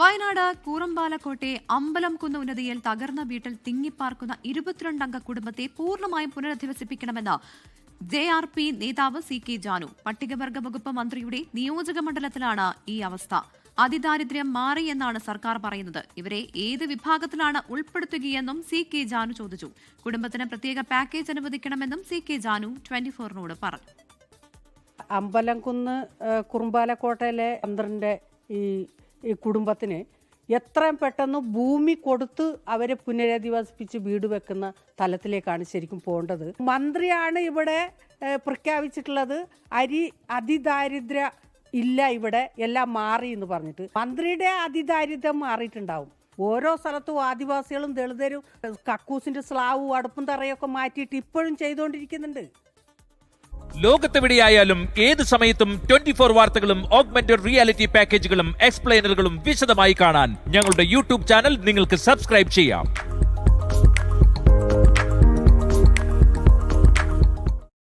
വയനാട് കൂറമ്പാലക്കോട്ടെ അമ്പലംകുന്ന് ഉന്നതിയിൽ തകർന്ന വീട്ടിൽ തിങ്ങിപ്പാർക്കുന്ന 22-അംഗ കുടുംബത്തെ പൂർണ്ണമായും പുനരധിവസിപ്പിക്കണമെന്ന് JRP നേതാവ് CK ജാനു. പട്ടികവർഗ വകുപ്പ് മന്ത്രിയുടെ നിയോജക മണ്ഡലത്തിലാണ് ഈ അവസ്ഥ. അതിദാരിദ്ര്യം മാറി എന്നാണ് സർക്കാർ പറയുന്നത്. ഇവരെ ഏത് വിഭാഗത്തിലാണ് ഉൾപ്പെടുത്തുകയെന്നും CK ജാനു ചോദിച്ചു. കുടുംബത്തിന് പ്രത്യേക പാക്കേജ് അനുവദിക്കണമെന്നും CK ജാനു 24-നോട് പറഞ്ഞു. അമ്പലംകുന്ന് കുറുമ്പാലക്കോട്ടയിലെ ചന്ദ്രൻ്റെ ഈ കുടുംബത്തിന് എത്രയും പെട്ടെന്ന് ഭൂമി കൊടുത്ത് അവരെ പുനരധിവസിപ്പിച്ച് വീട് വെക്കുന്ന തലത്തിലേക്കാണ് ശരിക്കും പോകേണ്ടത്. മന്ത്രിയാണ് ഇവിടെ പ്രഖ്യാപിച്ചിട്ടുള്ളത് അതിദാരിദ്ര്യ ഇല്ല, ഇവിടെ എല്ലാം മാറി എന്ന് പറഞ്ഞിട്ട്. മന്ത്രിയുടെ അതിദാരിദ്ര്യം മാറിയിട്ടുണ്ടാവും. ഓരോ സ്ഥലത്തും ആദിവാസികളും ദളിതരും കക്കൂസിന്റെ സ്ലാവും അടുപ്പും തറയൊക്കെ മാറ്റിയിട്ട് ഇപ്പോഴും ചെയ്തുകൊണ്ടിരിക്കുന്നുണ്ട്. ലോകത്തെവിടെയായാലും ഏത് സമയത്തും 24 വാർത്തകളും ഓഗ്മെന്റഡ് റിയാലിറ്റി പാക്കേജുകളും എക്സ്പ്ലെയിനറുകളും വിശദമായി കാണാൻ ഞങ്ങളുടെ യൂട്യൂബ് ചാനൽ നിങ്ങൾക്ക് സബ്സ്ക്രൈബ് ചെയ്യാം.